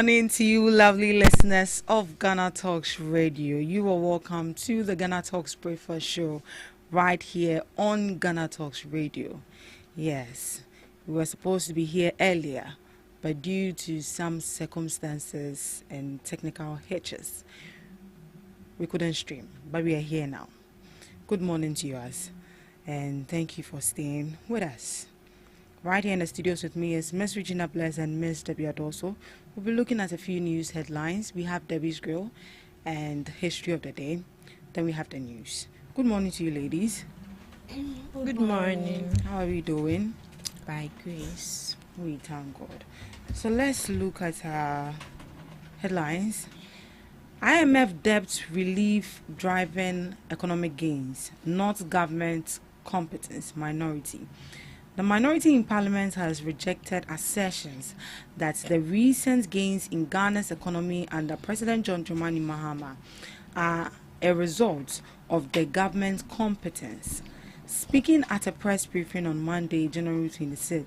morning to you, lovely listeners of GhanaTalks Radio. You are welcome to the GhanaTalks Breakfast Show right here on GhanaTalks Radio. Yes, we were supposed to be here earlier, but due to some circumstances and technical hitches, we couldn't stream, but we are here now. Good morning to you guys, and thank you for staying with us. Right here in the studios with me is Miss Regina Bless and Miss Debbie Adoso. We'll be looking at a few news headlines. We have Debbie's Grill and History of the Day. Then we have the news. Good morning to you, ladies. Good morning. How are we doing? By grace. We thank God. So let's look at our headlines. IMF debt relief driving economic gains, not government competence, minority. The minority in Parliament has rejected assertions that the recent gains in Ghana's economy under President John Dramani Mahama are a result of the government's competence. Speaking at a press briefing on Monday, January 26th,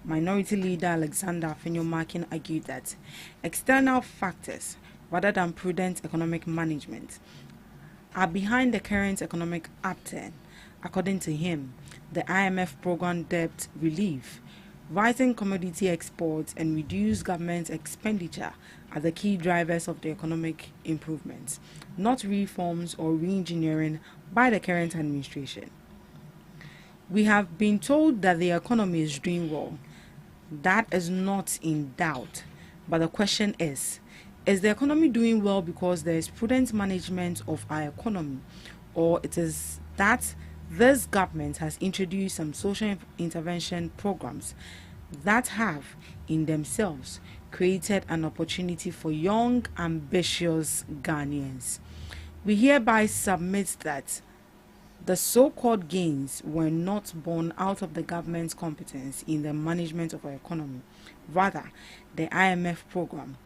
Minority Leader Alexander Afenyo-Markin argued that external factors, rather than prudent economic management, are behind the current economic upturn. According to him, the IMF program debt relief, rising commodity exports, and reduced government expenditure are the key drivers of the economic improvements, not reforms or re-engineering by the current administration. We have been told that the economy is doing well. That is not in doubt. But the question is the economy doing well because there is prudent management of our economy, or it is that this government has introduced some social intervention programs that have, in themselves, created an opportunity for young, ambitious Ghanaians? We hereby submit that the so-called gains were not born out of the government's competence in the management of our economy. Rather, the IMF program,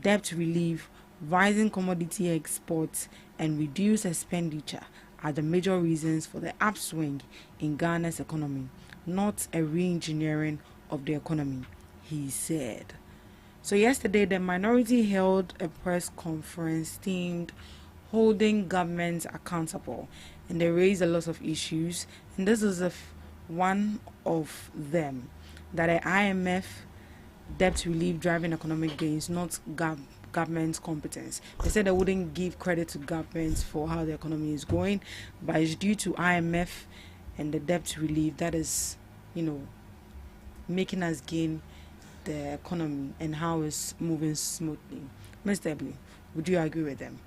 debt relief, rising commodity exports, and reduced expenditure are the major reasons for the upswing in Ghana's economy, not a re-engineering of the economy, he said. So yesterday, the minority held a press conference themed Holding Governments Accountable, and they raised a lot of issues, and this is one of them, that the IMF debt relief driving economic gains, not government's competence. They said they wouldn't give credit to governments for how the economy is going, but it's due to IMF and the debt relief that is, making us gain the economy and how it's moving smoothly. Ms. Debbie, would you agree with them?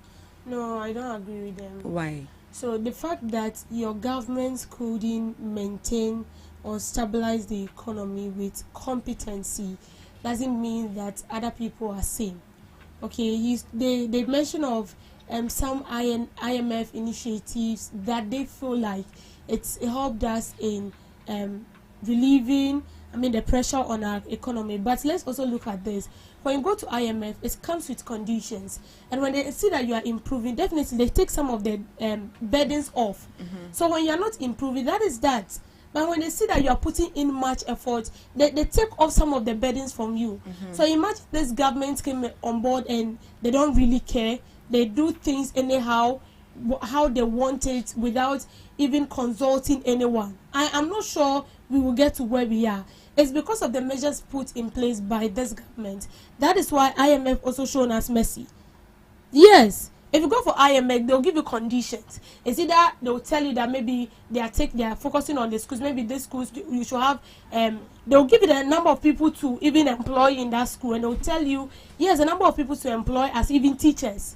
No, I don't agree with them. Why? So the fact that your government couldn't maintain or stabilize the economy with competency doesn't mean that other people are same. Okay, they mention of some IMF initiatives that they feel like it helped us in relieving the pressure on our economy. But let's also look at this. When you go to IMF, it comes with conditions, and when they see that you are improving, definitely they take some of the burdens off. So when you are not improving, that is that. But when they see that you are putting in much effort, they take off some of the burdens from you. So imagine this government came on board and they don't really care. They do things anyhow, how they want it, without even consulting anyone. I am not sure we will get to where we are. It's because of the measures put in place by this government. That is why IMF also shown us mercy. Yes. If you go for IMF, they'll give you conditions. It's either they'll tell you that maybe they are focusing on the schools. Maybe these schools you should have. They'll give you the number of people to even employ in that school, and they'll tell you yes, the number of people to employ as even teachers,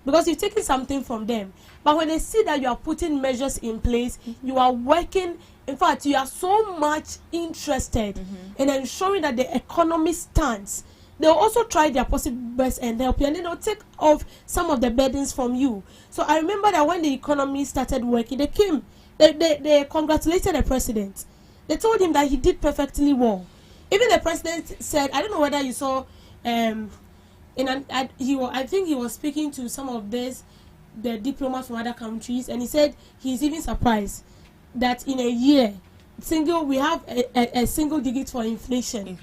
because you're taking something from them. But when they see that you are putting measures in place, you are working. In fact, you are so much interested in ensuring that the economy stands. They'll also try their possible best and help you, and then they'll take off some of the burdens from you. So I remember that when the economy started working, they came, they congratulated the president. They told him that he did perfectly well. Even the president said, I don't know whether you saw, I think he was speaking to some of the diplomats from other countries, and he said he's even surprised that in a year, we have a single digit for inflation.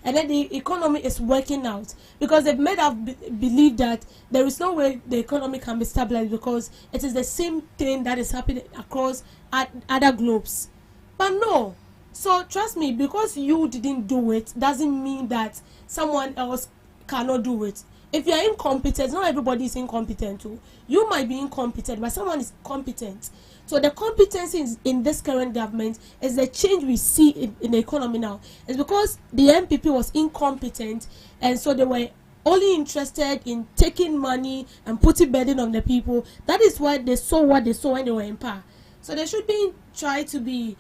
and then the economy is working out, because they've made us believe that there is no way the economy can be stabilized because it is the same thing that is happening across other globes. But no. So trust me, because you didn't do it doesn't mean that someone else cannot do it. If you are incompetent, not everybody is incompetent too. You might be incompetent, but someone is competent. So the competency in this current government is the change we see in the economy now. It's because the MPP was incompetent, and so they were only interested in taking money and putting burden on the people. That is why they saw what they saw when they were in power. So they should be try to be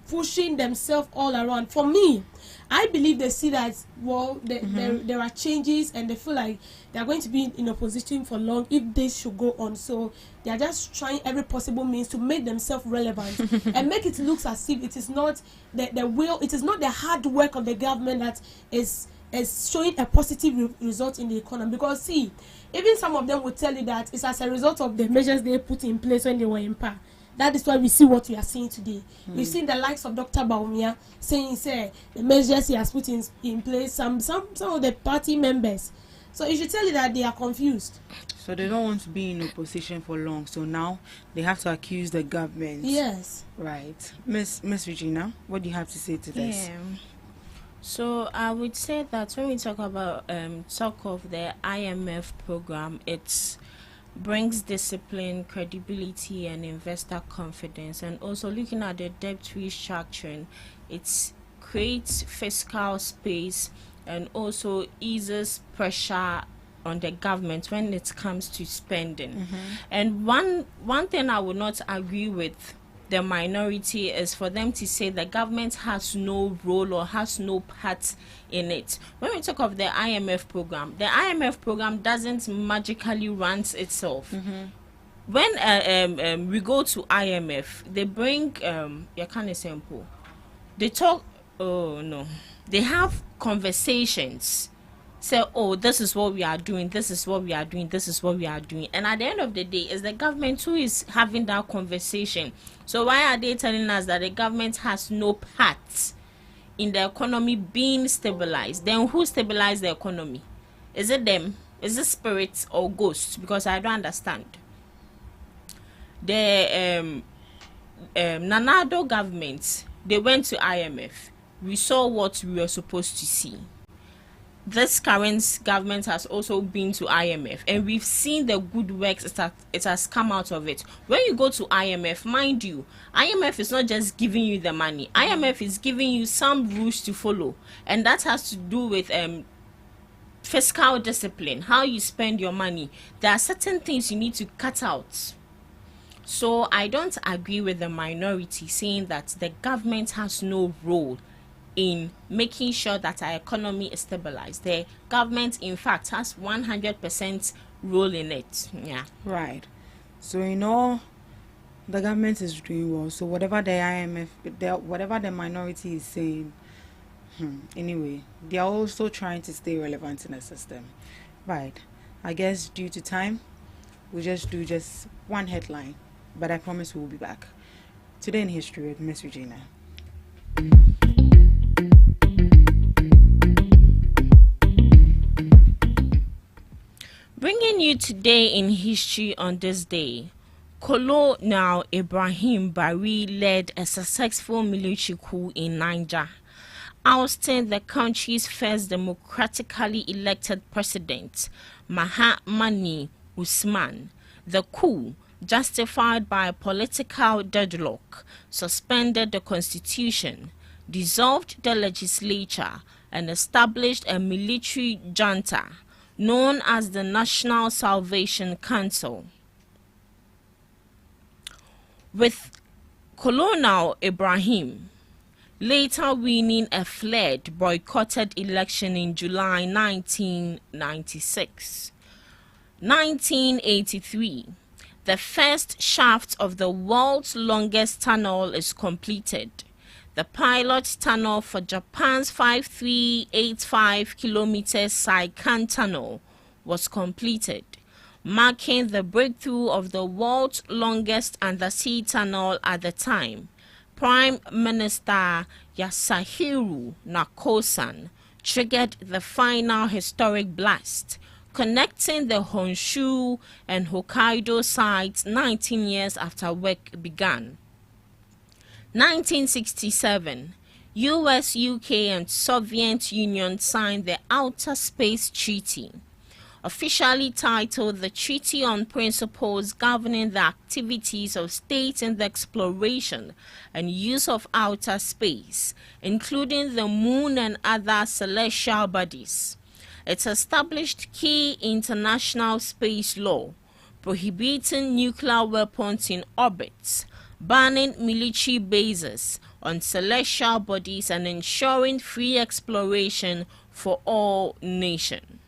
pushing themselves all around. For me, I believe they see that, well, there are changes, and they feel like they are going to be in opposition for long if this should go on. So they are just trying every possible means to make themselves relevant and make it look as if it is not the will, it is not the hard work of the government that is showing a positive result in the economy. Because see, even some of them will tell you that it's as a result of the measures they put in place when they were in power. That is why we see what we are seeing today. We've seen the likes of Dr. Baumia saying, say, the measures he has put in place, some of the party members. So it should tell you that they are confused. So they don't want to be in opposition for long. So now they have to accuse the government. Yes. Right. Miss Regina, what do you have to say to this? Yeah. So I would say that when we talk about talk of the IMF program, it's brings discipline, credibility, and investor confidence. And also looking at the debt restructuring, it creates fiscal space and also eases pressure on the government when it comes to spending. And one thing I would not agree with the minority is for them to say the government has no role or has no part in it. When we talk of the IMF program doesn't magically run itself. When we go to IMF, they bring they talk, they have conversations, say, oh, this is what we are doing, this is what we are doing, this is what we are doing. And at the end of the day, it's the government who is having that conversation. So why are they telling us that the government has no part in the economy being stabilized? Then who stabilized the economy? Is it them? Is it spirits or ghosts? Because I don't understand. The Nanado government, they went to IMF. We saw what we were supposed to see. This current government has also been to IMF, and we've seen the good works it has come out of it. When you go to IMF, mind you, IMF is not just giving you the money. IMF is giving you some rules to follow, and that has to do with fiscal discipline, how you spend your money. There are certain things you need to cut out. So I don't agree with the minority saying that the government has no role in making sure that our economy is stabilized. The government, in fact, has 100% role in it. Yeah. Right. So, the government is doing well. So whatever the IMF, whatever the minority is saying, anyway, they are also trying to stay relevant in the system. Right. I guess due to time, we'll just do just one headline. But I promise we'll be back. Today in History with Miss Regina. Bringing you today in history on this day, Colonel Ibrahim Bari led a successful military coup in Niger, ousting the country's first democratically elected president, Mahamadou Usman. The coup, justified by political deadlock, suspended the constitution, dissolved the legislature, and established a military junta known as the National Salvation Council. With Colonel Ibrahim later winning a flawed boycotted election in July 1996. 1983, the first shaft of the world's longest tunnel is completed. The pilot tunnel for Japan's 5385-kilometer Saikan Tunnel was completed, marking the breakthrough of the world's longest undersea tunnel at the time. Prime Minister Yasuhiro Nakosan triggered the final historic blast, connecting the Honshu and Hokkaido sites 19 years after work began. 1967, US, UK, and Soviet Union signed the Outer Space Treaty, officially titled the Treaty on Principles Governing the Activities of States in the Exploration and Use of Outer Space, including the Moon and other celestial bodies. It established key international space law, prohibiting nuclear weapons in orbit, banning military bases on celestial bodies, and ensuring free exploration for all nations.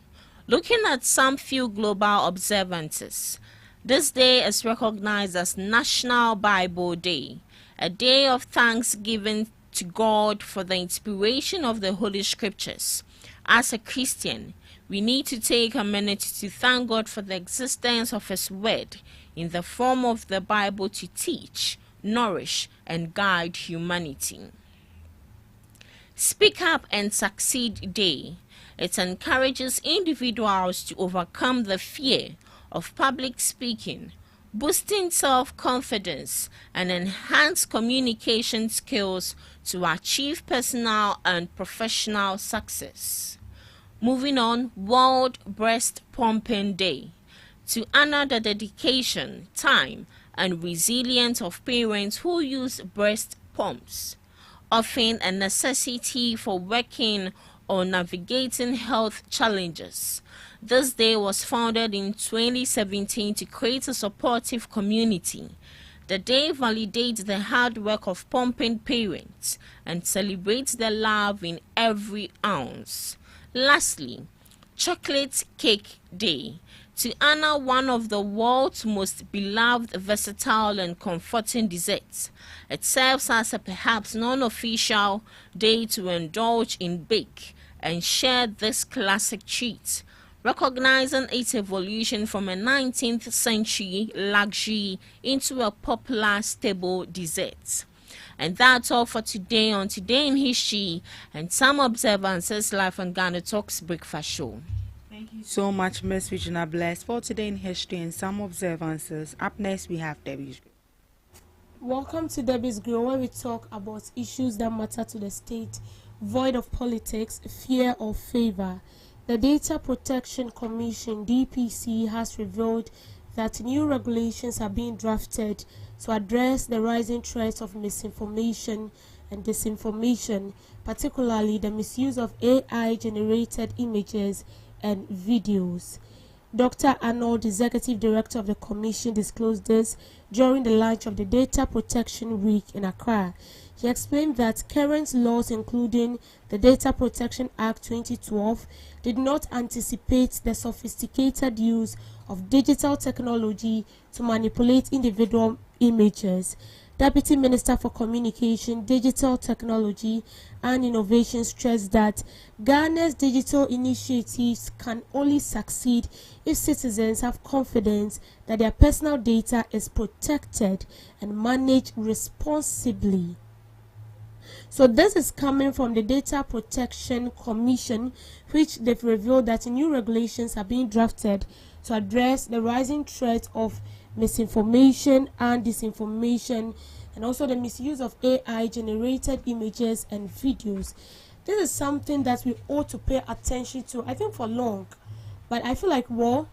Looking at some few global observances, this day is recognized as National Bible Day, a day of thanksgiving to God for the inspiration of the Holy Scriptures. As a Christian, we need to take a minute to thank God for the existence of His Word in the form of the Bible to teach, nourish, and guide humanity. Speak Up and Succeed Day. It encourages individuals to overcome the fear of public speaking, boosting self-confidence, and enhance communication skills to achieve personal and professional success. Moving on, World Breast Pumping Day. To honor the dedication, time, and resilience of parents who use breast pumps, often a necessity for working or navigating health challenges. This day was founded in 2017 to create a supportive community. The day validates the hard work of pumping parents and celebrates their love in every ounce. Lastly, Chocolate Cake Day. To honor one of the world's most beloved, versatile, and comforting desserts. It serves as a perhaps non-official day to indulge in bake and share this classic treat, recognizing its evolution from a 19th century luxury into a popular staple dessert. And that's all for today on Today in History and Some Observances live on GhanaTalks Breakfast Show. Thank you so much, Miss Regina Bless, for Today in History and Some Observances. Up next, we have Debbie. Welcome to Debbie's Grill, where we talk about issues that matter to the state, void of politics, fear, or favor. The Data Protection Commission, DPC, has revealed that new regulations are being drafted to address the rising threats of misinformation and disinformation, particularly the misuse of AI-generated images and videos. Dr. Arnold, Executive Director of the Commission, disclosed this during the launch of the Data Protection Week in Accra. He explained that current laws, including the Data Protection Act 2012, did not anticipate the sophisticated use of digital technology to manipulate individual images. Deputy Minister for Communication, Digital Technology and Innovation stressed that Ghana's digital initiatives can only succeed if citizens have confidence that their personal data is protected and managed responsibly. So this is coming from the Data Protection Commission, which they've revealed that new regulations are being drafted to address the rising threat of misinformation and disinformation, and also the misuse of AI-generated images and videos. This is something that we ought to pay attention to, I think, for long. But I feel like, well,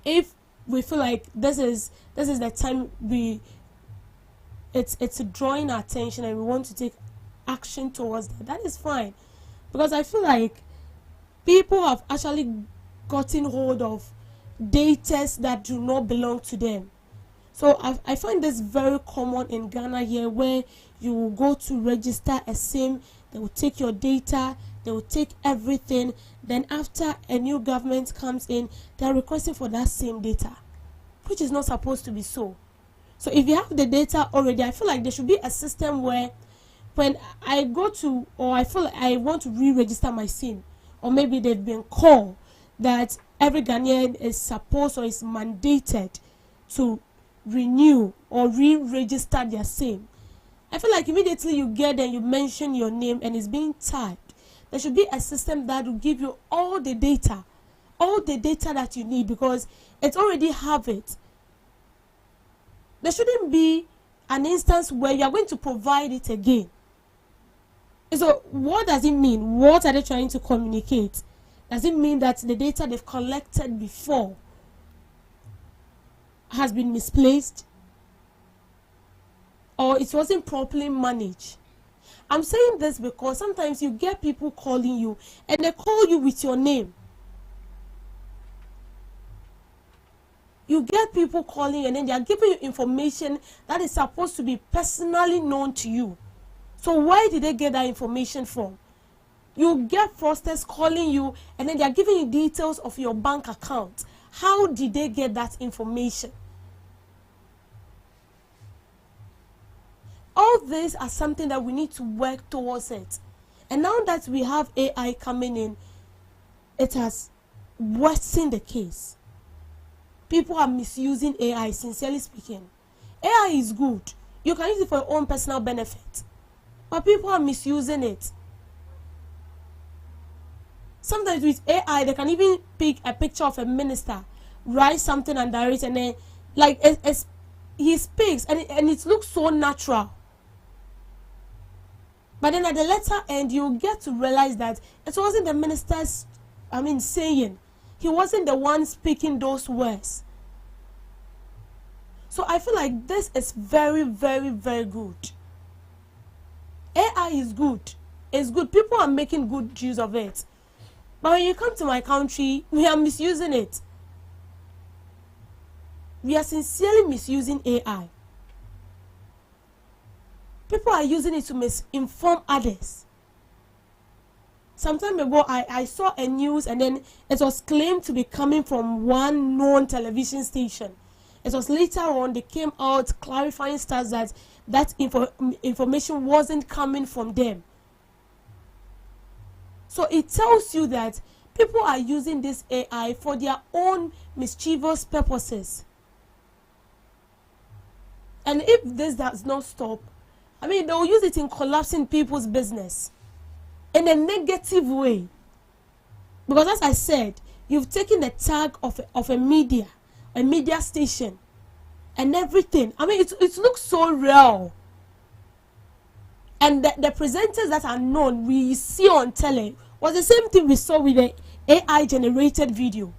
if we feel like this is the time it's drawing our attention and we want to take action towards that is fine. Because I feel like people have actually gotten hold of data that do not belong to them. So I find this very common in Ghana here, where you will go to register a SIM, they will take your data, they will take everything. Then after a new government comes in, they are requesting for that same data, which is not supposed to be so. So if you have the data already, I feel like there should be a system where when I go to, or I feel like I want to re-register my SIM, or maybe they've been called, that every Ghanaian is supposed or is mandated to renew or re-register their SIM. I feel like immediately you get there, you mention your name and it's being typed. There should be a system that will give you all the data that you need, because it already have it. There shouldn't be an instance where you are going to provide it again. So what does it mean? What are they trying to communicate? Does it mean that the data they've collected before has been misplaced, or it wasn't properly managed? I'm saying this because sometimes you get people calling you and they call you with your name. You get people calling and then they are giving you information that is supposed to be personally known to you. So where did they get that information from? You get fraudsters calling you and then they are giving you details of your bank account. How did they get that information? All these are something that we need to work towards it. And now that we have AI coming in, it has worsened the case. People are misusing AI, sincerely speaking. AI is good. You can use it for your own personal benefit. But people are misusing it. Sometimes with AI, they can even pick a picture of a minister, write something under it, and then, like, he speaks, and it looks so natural. But then at the latter end, you get to realize that it wasn't the minister's, saying. He wasn't the one speaking those words. So I feel like this is very, very, very good. AI is good. It's good. People are making good use of it. But when you come to my country, we are misusing it. We are sincerely misusing AI. People are using it to misinform others. Some time ago, I saw a news and then it was claimed to be coming from one known television station. It was later on they came out clarifying stuff that information wasn't coming from them. So it tells you that people are using this AI for their own mischievous purposes. And if this does not stop, they will use it in collapsing people's business in a negative way. Because as I said, you've taken the tag of a media station and everything. It looks so real. And the presenters that are known, we see on tele, was the same thing we saw with the AI generated video.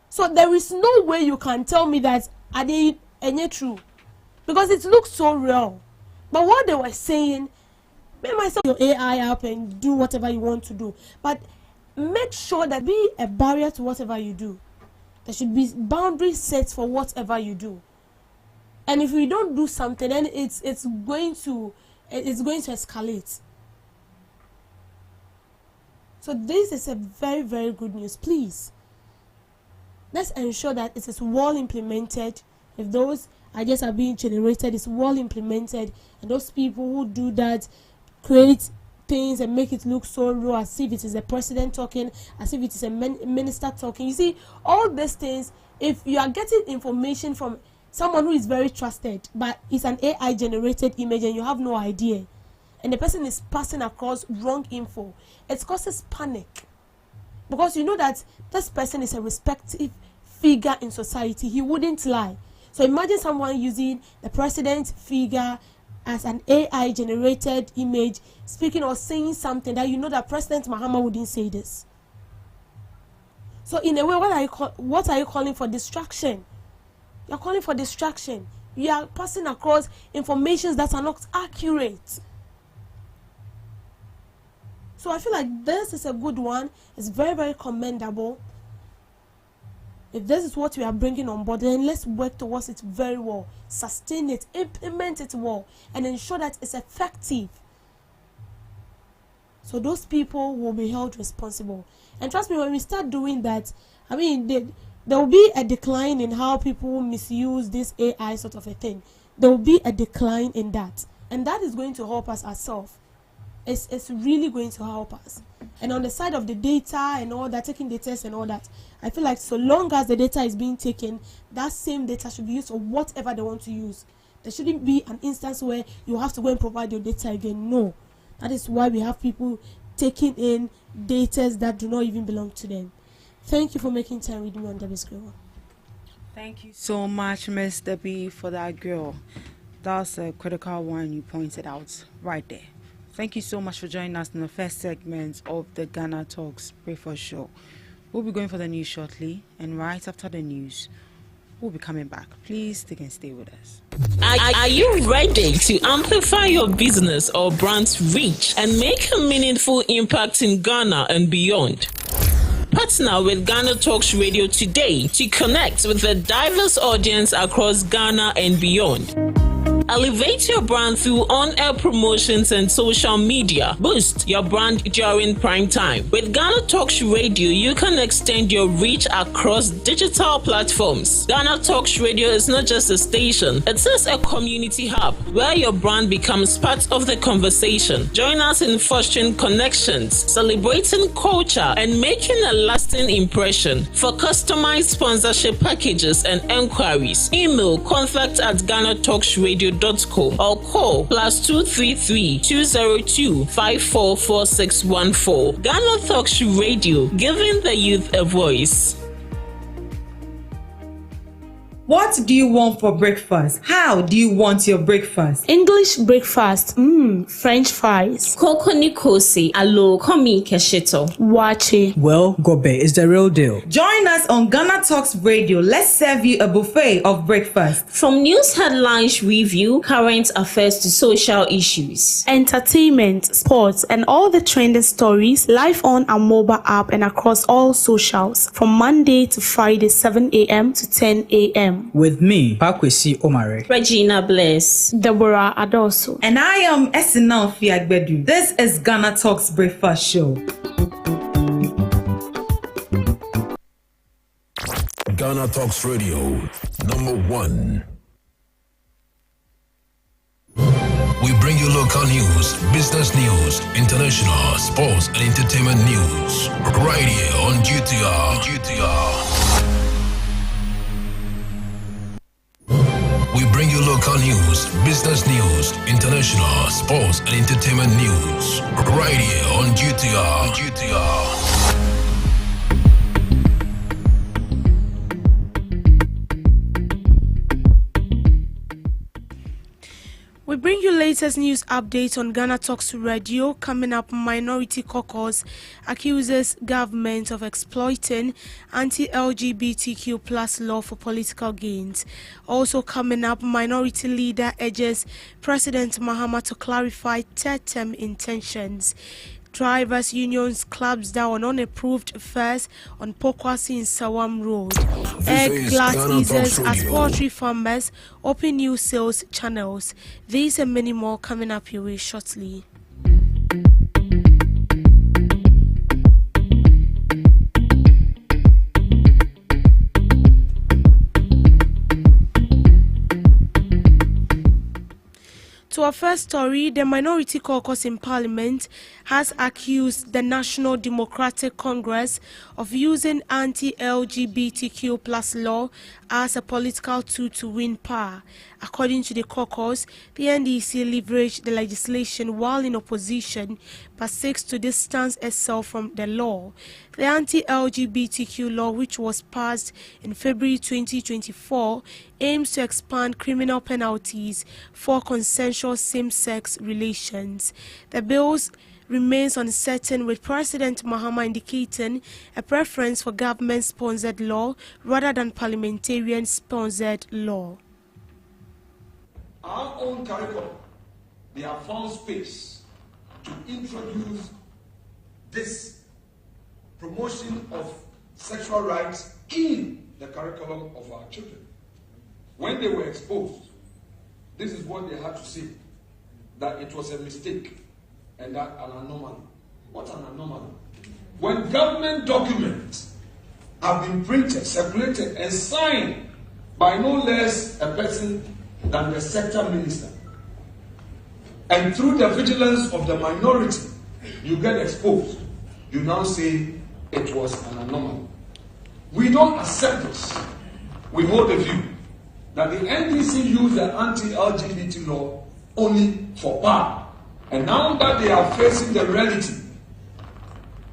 So there is no way you can tell me that are they any true, because it looks so real. But what they were saying, make myself your AI up and do whatever you want to do, but make sure that be a barrier to whatever you do. There should be boundaries set for whatever you do. And if you don't do something, then it's going to escalate. So this is a very, very good news. Please, let's ensure that it is well implemented. If those ideas are being generated, it's well implemented, and those people who do that create things and make it look so raw, as if it is a president talking, as if it is a minister talking. You see, all these things, if you are getting information from someone who is very trusted, but it's an AI generated image and you have no idea, and the person is passing across wrong info, it causes panic, because you know that this person is a respected figure in society. He wouldn't lie. So imagine someone using the president figure as an AI generated image, speaking or saying something that you know that President Mahama wouldn't say this. So in a way, what are you calling for? Distraction. You're calling for distraction. You are passing across information that are not accurate. So I feel like this is a good one. It's very, very commendable. If this is what we are bringing on board, then let's work towards it very well. Sustain it, implement it well, and ensure that it's effective. So those people will be held responsible. And trust me, when we start doing that, there will be a decline in how people misuse this AI sort of a thing. There will be a decline in that. And that is going to help us ourselves. It's really going to help us. And on the side of the data and all that, taking the test and all that, I feel like so long as the data is being taken, that same data should be used for whatever they want to use. There shouldn't be an instance where you have to go and provide your data again. No. That is why we have people taking in data that do not even belong to them. Thank you for making time with me on Debbie's Girl. Thank you so much, Miss Debbie, for that girl. That's a critical one you pointed out right there. Thank you so much for joining us in the first segment of the Ghana Talks Breakfast Show. We'll be going for the news shortly, and right after the news, we'll be coming back. Please stick and stay with us. Are you ready to amplify your business or brand's reach and make a meaningful impact in Ghana and beyond? Partner with GhanaTalks Radio today to connect with a diverse audience across Ghana and beyond. Elevate your brand through on-air promotions and social media. Boost your brand during prime time. With GhanaTalks Radio, you can extend your reach across digital platforms. GhanaTalks Radio is not just a station, it is a community hub where your brand becomes part of the conversation. Join us in fostering connections, celebrating culture, and making a lasting impression. For customized sponsorship packages and enquiries, email contact@GhanaTalksRadio.com or call +233 202 544614. GhanaTalks Radio, giving the youth a voice. What do you want for breakfast? How do you want your breakfast? English breakfast, French fries. Koko Nikosi, alo komi kesheto. Wache. Well, Gobe is the real deal. Join us on Ghana Talks Radio. Let's serve you a buffet of breakfast. From news headlines review, current affairs to social issues. Entertainment, sports, and all the trending stories live on our mobile app and across all socials from Monday to Friday 7 a.m. to 10 a.m. With me, Pakwesi Omare, Regina Bless, Deborah Adoso, and I am Esinal Fiagbedu. This is Ghana Talks Breakfast Show. Ghana Talks Radio, #1. We bring you local news, business news, international, sports, and entertainment news. Right here on GTR. We bring you local news, business news, international, sports, and entertainment news. Right here on GTR. We bring you latest news updates on Ghana Talks Radio. Coming up, Minority Caucus accuses government of exploiting anti-LGBTQ plus law for political gains. Also coming up, Minority Leader urges President Mahama to clarify third-term intentions. Drivers' unions clamps down on unapproved fares on Pokwasi in Sawam Road. Egg glass easers as poultry farmers open new sales channels. These and many more coming up your way shortly. To our first story, the Minority Caucus in Parliament has accused the National Democratic Congress of using anti-LGBTQ plus law as a political tool to win power. According to the caucus, the NDC leveraged the legislation while in opposition but seeks to distance itself from the law. The anti-LGBTQ law, which was passed in February 2024, aims to expand criminal penalties for consensual same-sex relations. The bills remains uncertain, with President Mahama indicating a preference for government-sponsored law rather than parliamentarian-sponsored law. Our own curriculum, they have found space to introduce this promotion of sexual rights in the curriculum of our children. When they were exposed, this is what they had to say, that it was a mistake and that an anomaly. What an anomaly? When government documents have been printed, circulated, and signed by no less a person than the sector minister, and through the vigilance of the minority, you get exposed, you now say it was an anomaly. We don't accept this. We hold the view that the NDC used the anti-LGBT law only for power. And now that they are facing the reality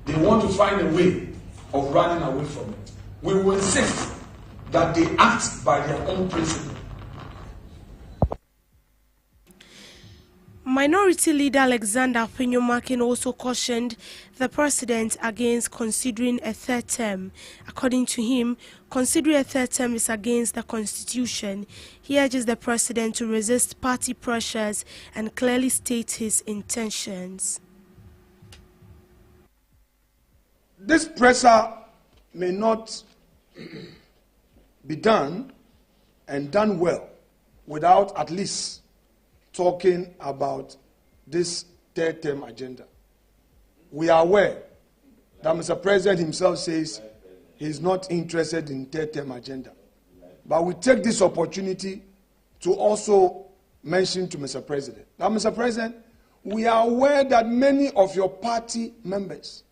they want to find a way of running away from it. We will insist that they act by their own principle. Minority Leader Alexander Pinyomakin also cautioned the president against considering a third term. According to him, considering a third term is against the constitution. He urges the president to resist party pressures and clearly state his intentions. This pressure may not be done and done well without at least talking about this third term agenda. We are aware that Mr. President himself says he's not interested in third term agenda. But we take this opportunity to also mention to Mr. President that, Mr. President, we are aware that many of your party members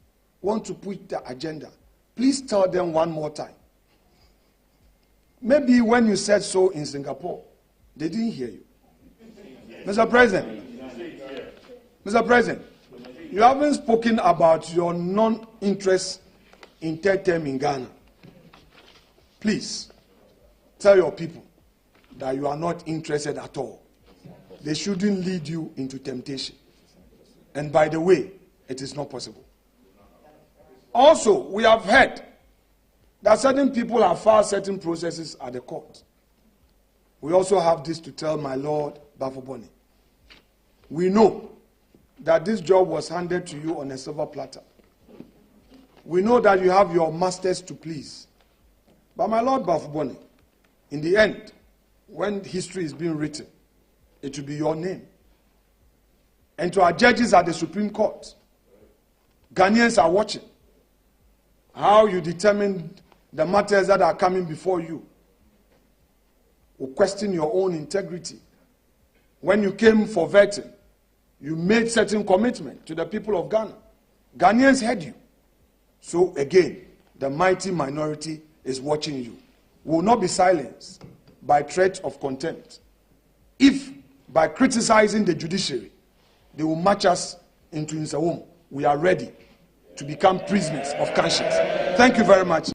want to push the agenda. Please tell them one more time. Maybe when you said so in Singapore, they didn't hear you. Mr. President, you haven't spoken about your non-interest in third term in Ghana. Please, tell your people that you are not interested at all. They shouldn't lead you into temptation. And by the way, it is not possible. Also, we have heard that certain people have filed certain processes at the court. We also have this to tell my Lord Bafoboni. We know that this job was handed to you on a silver platter. We know that you have your masters to please. But my Lord Bafoboni, in the end, when history is being written, it will be your name. And to our judges at the Supreme Court, Ghanaians are watching how you determine the matters that are coming before you. Will question your own integrity. When you came for vetting, you made certain commitment to the people of Ghana. Ghanaians heard you. So again, the mighty minority is watching you. We will not be silenced by threat of contempt. If by criticizing the judiciary, they will march us into Nsawam, we are ready to become prisoners of conscience. Thank you very much.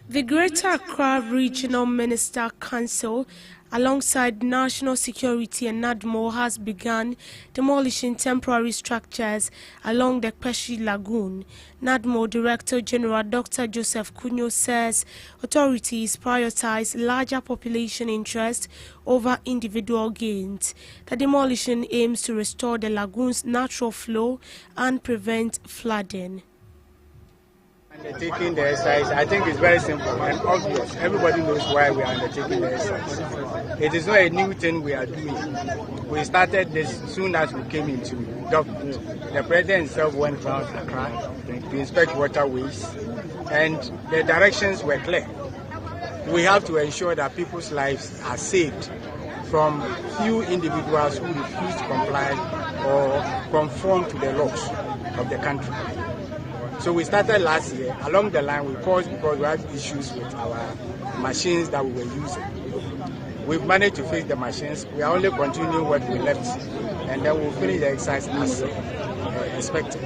The Greater Accra Regional Minister Council, alongside National Security and NADMO, has begun demolishing temporary structures along the Peshi Lagoon. NADMO Director General Dr. Joseph Kunyo says authorities prioritize larger population interest over individual gains. The demolition aims to restore the lagoon's natural flow and prevent flooding. Undertaking the exercise, I think it's very simple and obvious. Everybody knows why we are undertaking the exercise. It is not a new thing we are doing. We started this soon as we came into government. The president himself went around Accra to inspect waterways, and the directions were clear. We have to ensure that people's lives are saved from few individuals who refuse to comply or conform to the laws of the country. So we started last year. Along the line, we paused because we had issues with our machines that we were using. We've managed to fix the machines. We are only continuing what we left, and then we'll finish the exercise as expected.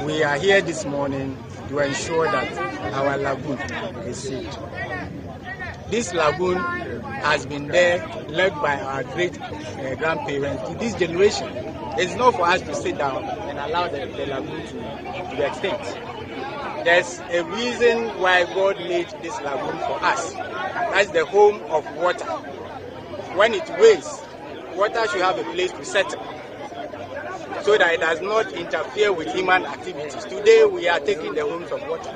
We are here this morning to ensure that our lagoon is saved. This lagoon has been there, led by our great grandparents to this generation. It's not for us to sit down and allow the lagoon to be extinct. There's a reason why God made this lagoon for us. That's the home of water. When it rains, water should have a place to settle so that it does not interfere with human activities. Today we are taking the homes of water.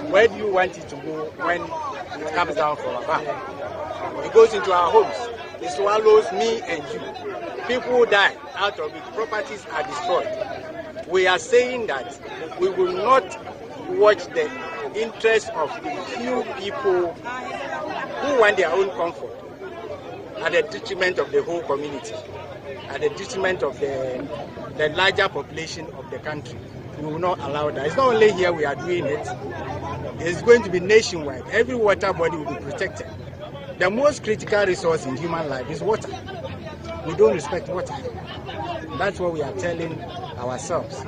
Where do you want it to go when it comes down from above? It goes into our homes. It swallows me and you. People die out of it. Properties are destroyed. We are saying that we will not watch the interests of few people who want their own comfort at the detriment of the whole community, at the detriment of the larger population of the country. We will not allow that. It's not only here we are doing it. It's going to be nationwide. Every water body will be protected. The most critical resource in human life is water. We don't respect water. That's what we are telling ourselves.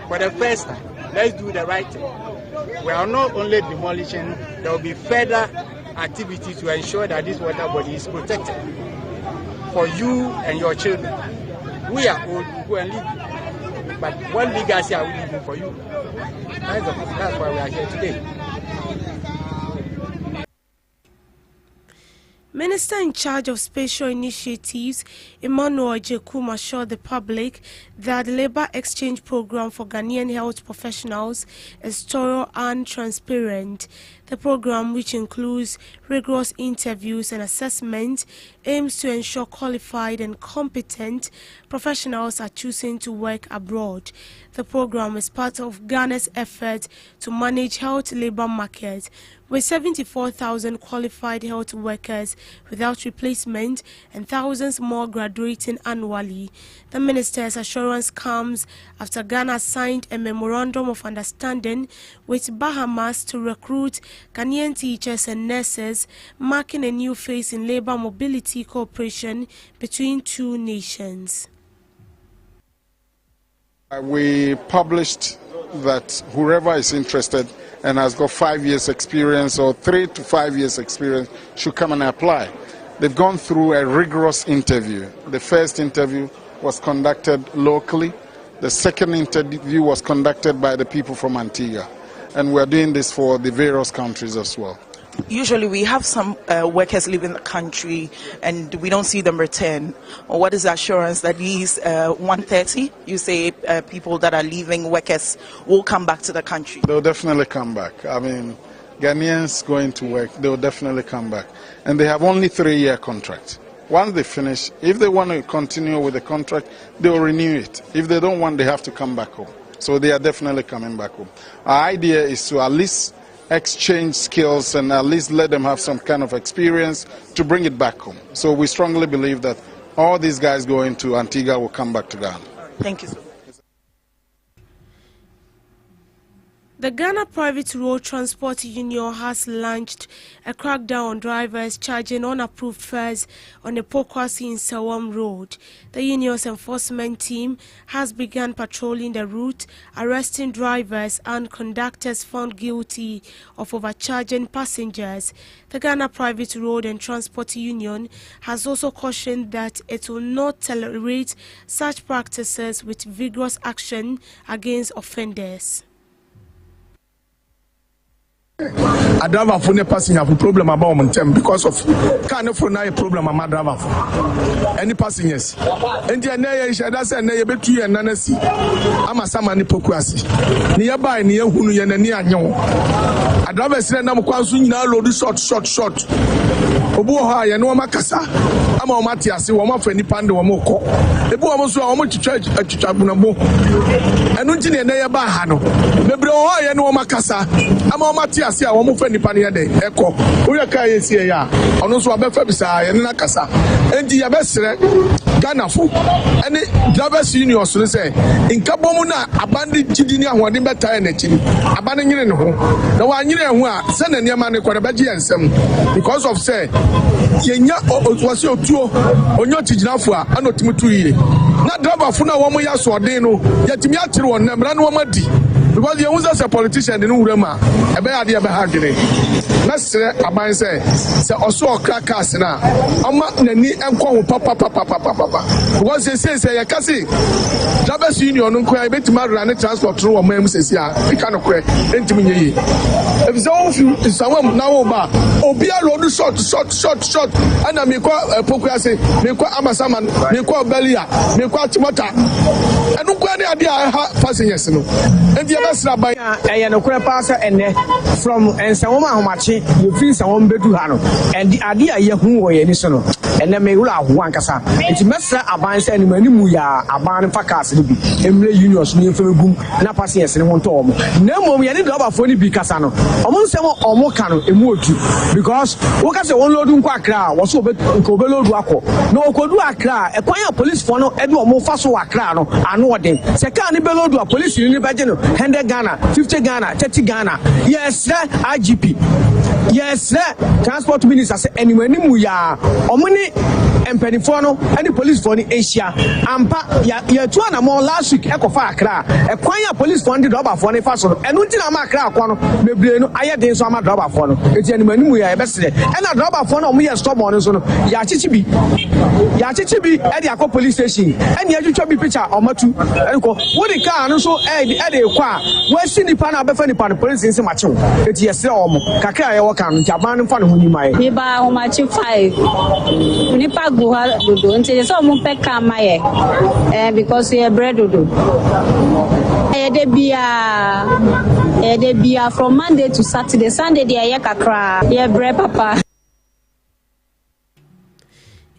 For the first time, let's do the right thing. We are not only demolishing, there will be further activities to ensure that this water body is protected for you and your children. We are old, we go and live. But what legacy are we leaving for you? That's why we are here today. Minister in charge of Special Initiatives, Emmanuel Jekum, assured the public that the Labour Exchange Program for Ghanaian health professionals is thorough and transparent. The program, which includes rigorous interviews and assessment, aims to ensure qualified and competent professionals are choosing to work abroad. The program is part of Ghana's effort to manage health labour market, with 74,000 qualified health workers without replacement and thousands more graduating annually. The minister's assurance comes after Ghana signed a memorandum of understanding with Bahamas to recruit Ghanaian teachers and nurses, marking a new phase in labour mobility cooperation between two nations. We published that whoever is interested and has got 5 years experience or 3 to 5 years experience should come and apply. They've gone through a rigorous interview. The first interview was conducted locally. The second interview was conducted by the people from Antigua. And we're doing this for the various countries as well. Usually we have some workers leaving the country and we don't see them return. What is the assurance that these 130, you say people that are leaving, workers, will come back to the country? They'll definitely come back. I mean, Ghanaians going to work, they'll definitely come back. And they have only 3-year contract. Once they finish, if they want to continue with the contract, they'll renew it. If they don't want, they have to come back home. So they are definitely coming back home. Our idea is to at least exchange skills and at least let them have some kind of experience to bring it back home. So we strongly believe that all these guys going to Antigua will come back to Ghana. Thank you so much. The Ghana Private Road Transport Union has launched a crackdown on drivers charging unapproved fares on the Pokwasi in Sawam Road. The union's enforcement team has begun patrolling the route, arresting drivers and conductors found guilty of overcharging passengers. The Ghana Private Road and Transport Union has also cautioned that it will not tolerate such practices with vigorous action against offenders. A driver for ne passenger have a problem about them because of kind for now a problem a driver for any passengers. And the near that's a near between and nanasi. I'm a samani pokuasi. Nearby near who you near you. A driver said, I'm quite now load short. Obuha, no Macassa. I'm a Matias, one of any panda or moko. The boy was almost to church at Chabunabo. And Untin nearby Hano. Maybe I know Macassa. I'm a Matias. I want to find the pania de echo. We are carrying here, and also a better beside and Nakasa. And the best Ghana for any drivers union, so say in Kabomuna, abandoned Chidinia, who are in better energy, abandoning home. The one year who are sending your money for the budget and some because of say, Yenya was your tour on your Tijinafua, and not Timothy. Not driver for now, 1 year so Deno, yet Miatru on them, Ranwamadi. Because the ones as a politician, the new Rema, a bad idea about Hagrid. Let's say, I say, also a crackers now. I'm not in the knee and call papa. Because they say, I can see Drivers Union, no cry, bet to marry and transport through a mem says, yeah, we can't cry. Into me. If it's all is someone now, Obia road short, and I make a Pokwasi, make Amasaman, make Belia, make Timota. I don't quite idea I have passengers. And the I no passer and from and some machi, you feel some bedu hano, and the idea who were any son, and then may one cassa. It's Master Abans and Manimuya, Aban Facas, Emily Unions, new boom, na passengers and one tom. No more, we had a phony Bicasano. Almost some or more cano, because what has a one loading quackra was so bad Cobelo Duaco. No Codua cra, a quiet police funnel, Edward Mofaso Acrano, and ano ɔden sɛ car ne bɛload a police ni bɛgye no 100 Ghana 50 Ghana 30 Ghana yes IGP yes transport minister sɛ animu ya ɔmo ne mpanimfoɔ no ɛne police for no ahyia ampa yɛtu anamɔ last week ɛkɔfa Accra ɛkwan a police for no de dɔbafoɔ no fa so no ɛno nti na ma Accra akɔ no bebree no ayɛ den so ama dɔbafoɔ no eti animu ya yɛbɛsrɛ ɛna dɔbafoɔ no ɔmo yɛ stop on so no yɛakyekye bi ɛde akɔ police station ɛne atwitwa bi picture ɔmatu ɛkɔ wode car no so ɛde kɔ a wɔasi nipa na abɛfa nipa no police nsi makyew eti yɛsrɛ ɔmo kakra a yɛwɔ car no nti aban no fa ne ho nyimae nipa homachi 5 nipa go ha dodo nti sɛ ɔmo pɛ car ma yɛ because yɛ bread dodo yɛde bia from Monday to Saturday Sunday deɛ yɛ kakra yɛ bread papa.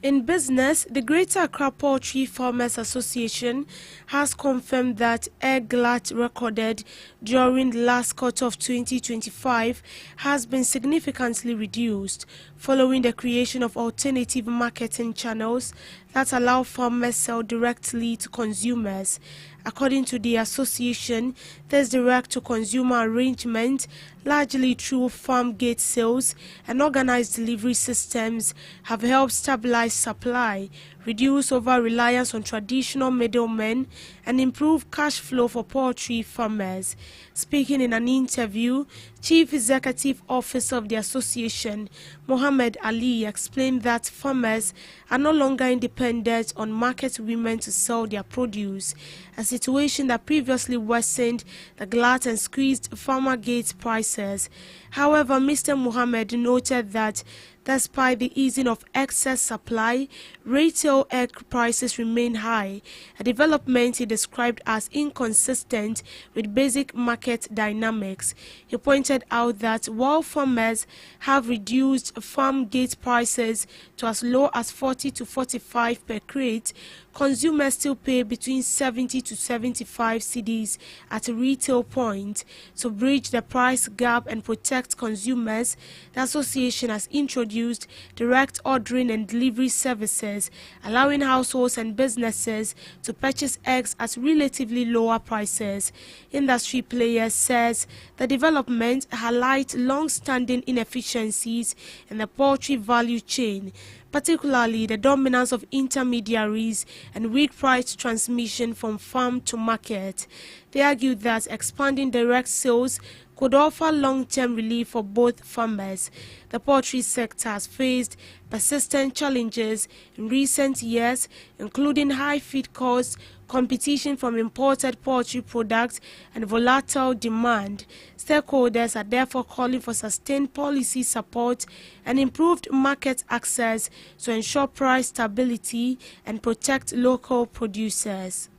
In business, the Greater Accra Poultry Farmers Association has confirmed that egg glut recorded during the last quarter of 2025 has been significantly reduced following the creation of alternative marketing channels that allow farmers sell directly to consumers. According to the association, this direct-to-consumer arrangement, largely through farm gate sales and organized delivery systems, have helped stabilize supply, reduce over-reliance on traditional middlemen, and improve cash flow for poultry farmers. Speaking in an interview, Chief Executive Officer of the association, Mohammed Ali, explained that farmers are no longer independent on market women to sell their produce, a situation that previously worsened the glut and squeezed farmer gate prices. However, Mr. Mohammed noted that despite the easing of excess supply, retail egg prices remain high, a development he described as inconsistent with basic market dynamics. He pointed out that while farmers have reduced farm gate prices to as low as 40 to 45 per crate, consumers still pay between 70 to 75 cedis at a retail point. To bridge the price gap and protect consumers, the association has introduced direct ordering and delivery services, allowing households and businesses to purchase eggs at relatively lower prices. Industry players says the development highlights long-standing inefficiencies in the poultry value chain, particularly the dominance of intermediaries and weak price transmission from farm to market. They argued that expanding direct sales could offer long-term relief for both farmers. The poultry sector has faced persistent challenges in recent years, including high feed costs, competition from imported poultry products, and volatile demand. Stakeholders are therefore calling for sustained policy support and improved market access to ensure price stability and protect local producers.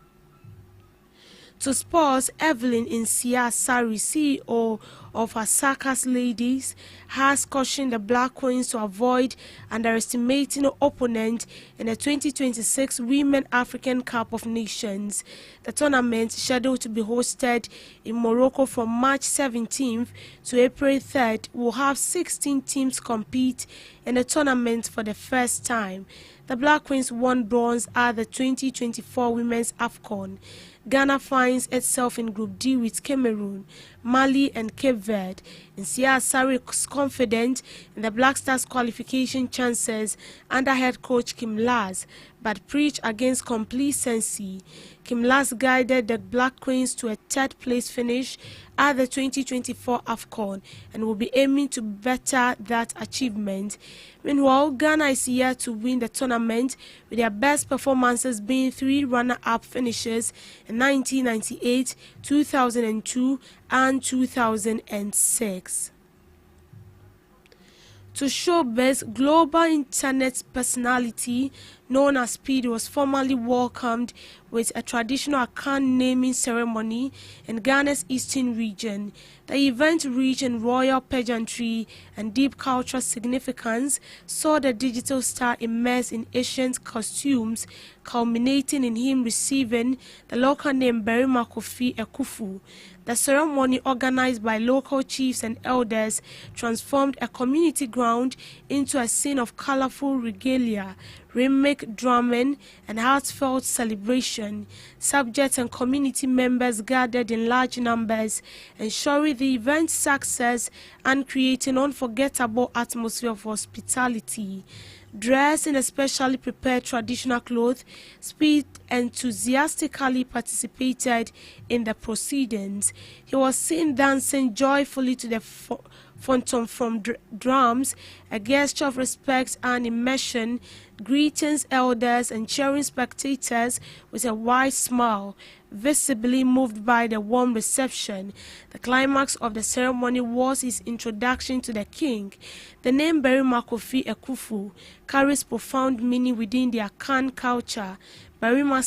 To sports, Evelyn Insia-Sari, CEO of Asakas Ladies, has cautioned the Black Queens to avoid underestimating the opponent in the 2026 Women African Cup of Nations. The tournament, scheduled to be hosted in Morocco from March 17th to April 3rd, will have 16 teams compete in the tournament for the first time. The Black Queens won bronze at the 2024 Women's AFCON. Ghana finds itself in Group D with Cameroon, Mali and Cape Verde. Insia-Sari is confident in the Black Stars' qualification chances under head coach Kim Lars, but preached against complacency. Kim Lars guided the Black Queens to a third-place finish at the 2024 AFCON and will be aiming to better that achievement. Meanwhile, Ghana is here to win the tournament, with their best performances being 3 runner-up finishes in 1998, 2002 and 2006. To showbiz, global internet personality known as Speed was formally welcomed with a traditional Akan naming ceremony in Ghana's eastern region. The event, rich in royal pageantry and deep cultural significance, saw the digital star immersed in ancient costumes, culminating in him receiving the local name Berima Kofi Ekufu. The ceremony, organized by local chiefs and elders, transformed a community ground into a scene of colorful regalia, rhythmic drumming, and heartfelt celebration. Subjects and community members gathered in large numbers, ensuring the event's success and creating an unforgettable atmosphere of hospitality. Dressed in a specially prepared traditional clothes, Speed enthusiastically participated in the proceedings. He was seen dancing joyfully to the phantom from drums, a gesture of respect and immersion, greetings elders and cheering spectators with a wide smile, visibly moved by the warm reception. The climax of the ceremony was his introduction to the king. The name Barima Kofi Ekufu carries profound meaning within the Akan culture. Barima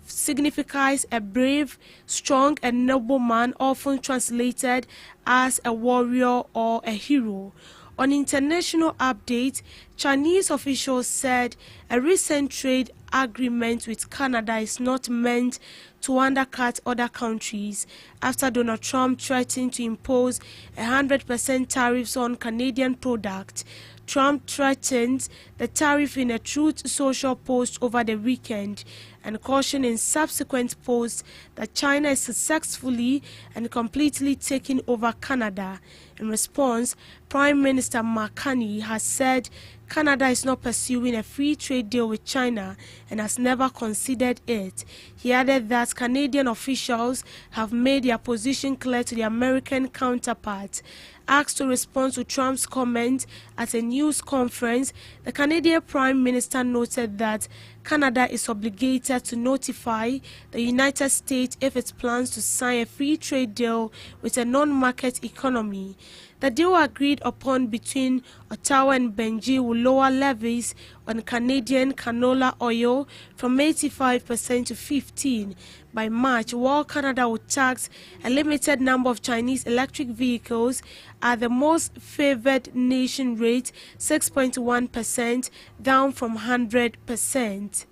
signifies a brave, strong, and noble man, often translated as a warrior or a hero. On international update, Chinese officials said a recent trade agreement with Canada is not meant to undercut other countries after Donald Trump threatened to impose 100% tariffs on Canadian products. Trump threatened the tariff in a Truth Social post over the weekend and cautioned in subsequent posts that China is successfully and completely taking over Canada. In response, Prime Minister Mark Carney has said Canada is not pursuing a free trade deal with China and has never considered it. He added that Canadian officials have made their position clear to the American counterparts. Asked to respond to Trump's comment at a news conference, the Canadian Prime Minister noted that Canada is obligated to notify the United States if it plans to sign a free trade deal with a non-market economy. The deal agreed upon between Ottawa and Beijing will lower levies on Canadian canola oil from 85% to 15% by March, while Canada will tax a limited number of Chinese electric vehicles at the most favored nation rate, 6.1%, down from 100%.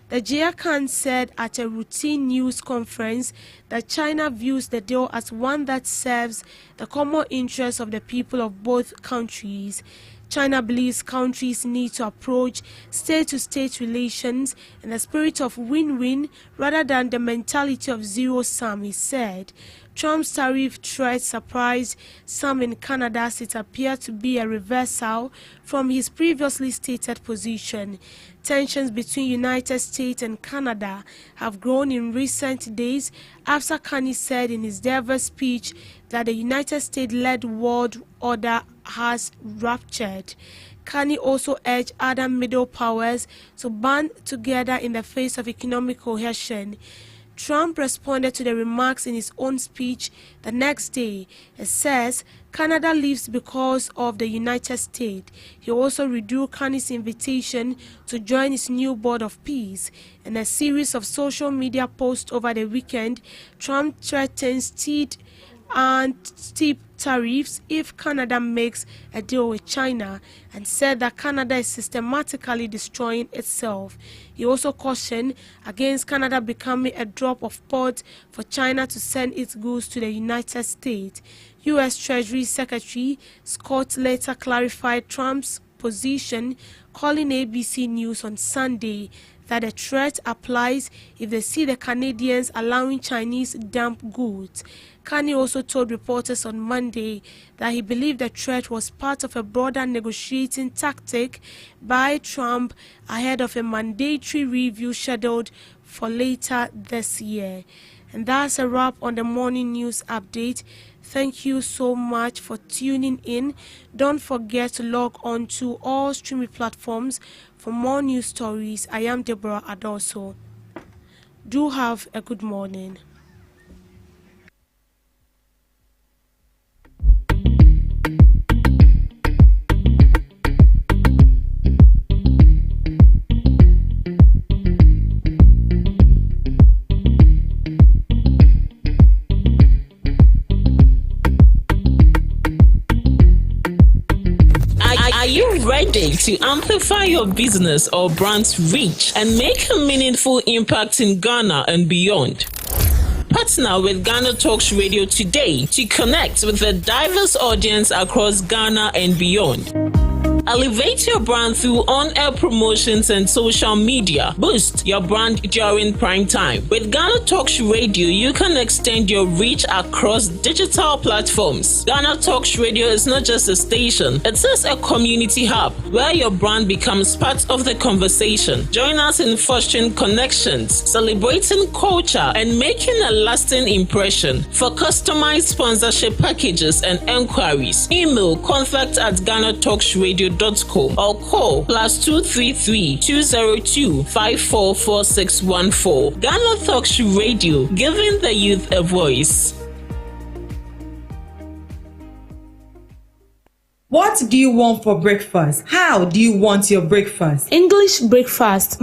The GhanaTalks said at a routine news conference that China views the deal as one that serves the common interests of the people of both countries. China believes countries need to approach state-to-state relations in the spirit of win-win rather than the mentality of zero-sum, he said. Trump's tariff threat surprised some in Canada as it appeared to be a reversal from his previously stated position. Tensions between United States and Canada have grown in recent days after Carney said in his Davos speech that the United States-led world order has ruptured. Carney also urged other middle powers to band together in the face of economic cohesion. Trump responded to the remarks in his own speech the next day. It says Canada lives because of the United States. He also withdrew Carney's invitation to join his new board of peace. In a series of social media posts over the weekend, Trump threatened steep tariffs if Canada makes a deal with China and said that Canada is systematically destroying itself. He also cautioned against Canada becoming a drop of port for China to send its goods to the United States. U.S. Treasury Secretary Scott later clarified Trump's position, calling ABC News on Sunday that the threat applies if they see the Canadians allowing Chinese dump goods. Carney also told reporters on Monday that he believed the threat was part of a broader negotiating tactic by Trump ahead of a mandatory review scheduled for later this year. And that's a wrap on the morning news update. Thank you so much for tuning in. Don't forget to log on to all streaming platforms for more news stories. I am Deborah Adoso. Do have a good morning. Are you ready to amplify your business or brand's reach and make a meaningful impact in Ghana and beyond? Partner with Ghana Talks Radio today to connect with a diverse audience across Ghana and beyond. Elevate your brand through on-air promotions and social media. Boost your brand during prime time. With Ghana Talks Radio, you can extend your reach across digital platforms. Ghana Talks Radio is not just a station, it is a community hub where your brand becomes part of the conversation. Join us in fostering connections, celebrating culture, and making a lasting impression. For customized sponsorship packages and enquiries, email contact@GhanaTalksRadio.com or call +233 202 544614. Ghana Talks Radio, giving the youth a voice. What do you want for breakfast? How do you want your breakfast? English breakfast,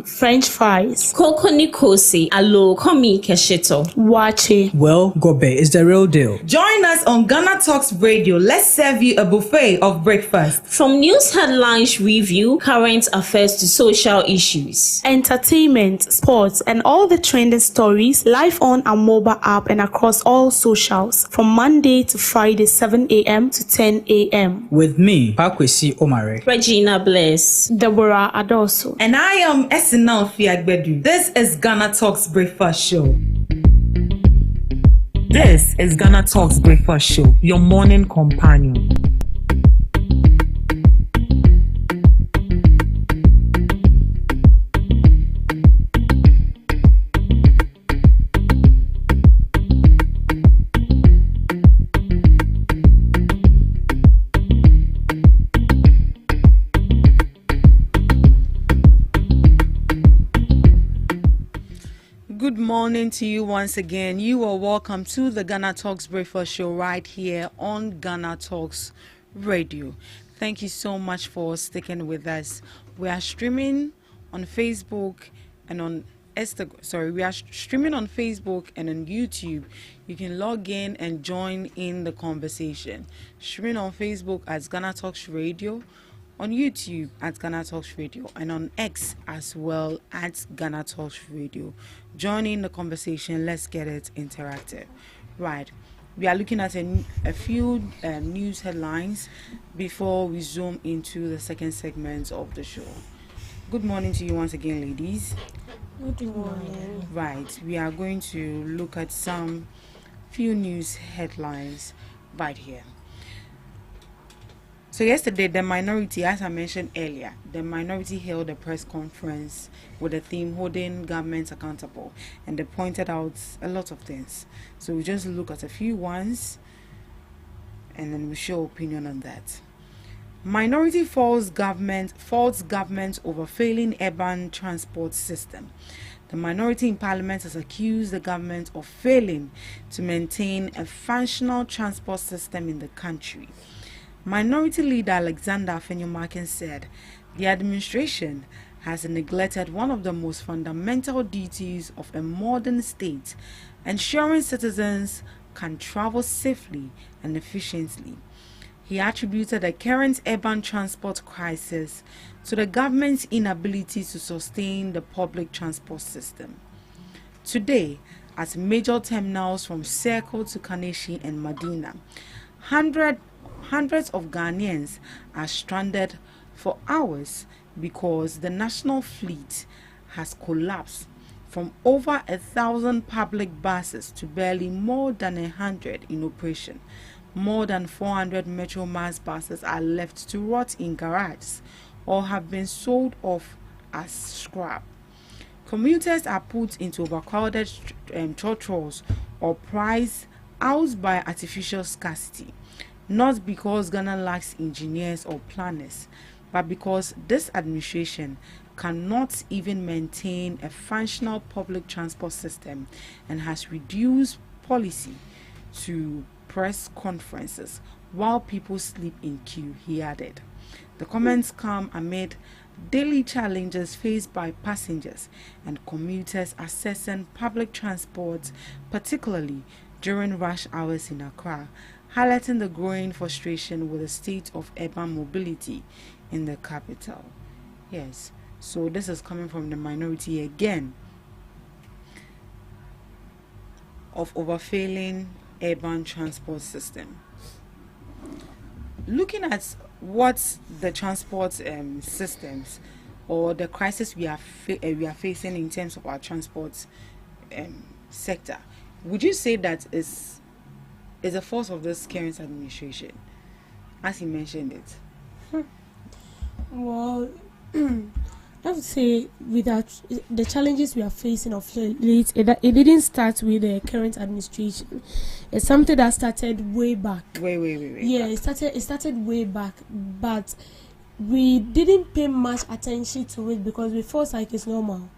French fries. Koko Nikosi, alo komi kesheto. Wache. Well, Gobe is the real deal. Join us on Ghana Talks Radio. Let's serve you a buffet of breakfast. From news headlines review, current affairs to social issues. Entertainment, sports, and all the trending stories live on our mobile app and across all socials from Monday to Friday, 7 a.m. to 10 a.m. With me, Pakwesi Omare, Regina Bless, Deborah Adoso, and I am Esinal Fiagbedu. This is Ghana Talks Breakfast Show. This is Ghana Talks Breakfast Show, your morning companion. Good morning to you once again. You are welcome to the Ghana Talks Breakfast Show right here on Ghana Talks Radio. Thank you so much for sticking with us. We are streaming on Facebook and on Instagram. We are streaming on Facebook and on YouTube. You can log in and join in the conversation. Streaming on Facebook as Ghana Talks Radio, on YouTube at Ghana Talks Radio, and on X as well at Ghana Talks Radio. Join in the conversation. Let's get it interactive. Right. We are looking at a few news headlines before we zoom into the second segment of the show. Good morning to you once again, ladies. Good morning. Right. We are going to look at some few news headlines right here. So yesterday, the minority, as I mentioned earlier, the minority held a press conference with the theme holding governments accountable, and they pointed out a lot of things. So we just look at a few ones, and then we show opinion on that. Minority faults government over failing urban transport system. The minority in parliament has accused the government of failing to maintain a functional transport system in the country. Minority leader Alexander Afenyomarkin said the administration has neglected one of the most fundamental duties of a modern state, ensuring citizens can travel safely and efficiently. He attributed the current urban transport crisis to the government's inability to sustain the public transport system. Today, at major terminals from Circle to Kaneshi and Medina, hundreds of Ghanaians are stranded for hours because the national fleet has collapsed from over 1,000 public buses to barely more than 100 in operation. More than 400 Metro Mass buses are left to rot in garages or have been sold off as scrap. Commuters are put into overcrowded trotros or priced out by artificial scarcity, not because Ghana lacks engineers or planners, but because this administration cannot even maintain a functional public transport system and has reduced policy to press conferences while people sleep in queue, he added. The comments come amid daily challenges faced by passengers and commuters accessing public transport, particularly during rush hours in Accra, highlighting the growing frustration with the state of urban mobility in the capital. Yes, so this is coming from the minority again. of overfailing urban transport system. Looking at what the transport systems or the crisis we are facing in terms of our transport sector, would you say that is a force of this current administration, as you mentioned it? Well, I would say without the challenges we are facing of late, it didn't start with the current administration. It's something that started way back. Way Yeah, back. it started way back, but we didn't pay much attention to it because we felt like it's normal.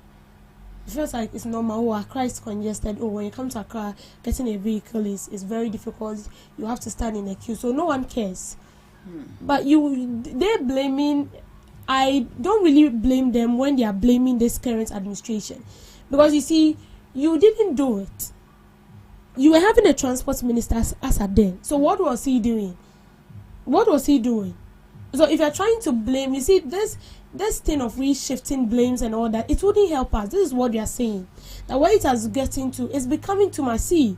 It feels like it's normal. Oh, Accra is congested. Oh, when you come to Accra, getting a vehicle is very difficult. You have to stand in a queue, so no one cares. But they're blaming. I don't really blame them when they are blaming this current administration, because you see, you didn't do it. You were having a transport minister as at then. So what was he doing? So if you're trying to blame, you see, this thing of reshifting blames and all that, it wouldn't help us. This is what they are saying. That what it has getting to is becoming too much. See,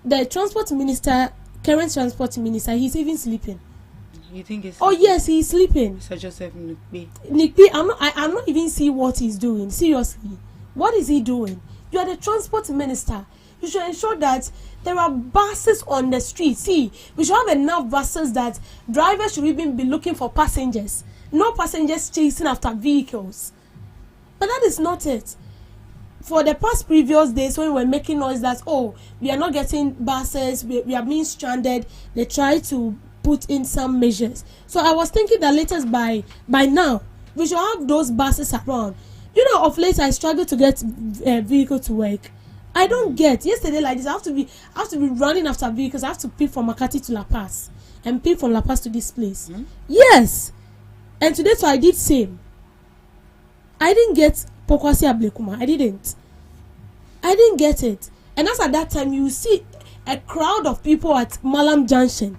the current transport minister, he's even sleeping. You think it's? Oh yes, he's sleeping. Sir Joseph Nukbi. I'm not even seeing what he's doing. Seriously, what is he doing? You are the transport minister. You should ensure that there are buses on the street. See, we should have enough buses that drivers should even be looking for passengers. No passengers chasing after vehicles. But that is not it. For the past previous days, when we were making noise that, oh, we are not getting buses, we are being stranded, they try to put in some measures. So I was thinking that latest by now, we should have those buses around. You know, of late I struggle to get a vehicle to work. I don't get. Yesterday like this, I have to be running after vehicles. I have to pick from Makati to La Paz and pick from La Paz to this place. Yes. And today, so I did same. I didn't get Pokwasi Ablekuma. I didn't get it. And as at that time, you see a crowd of people at Malam Junction,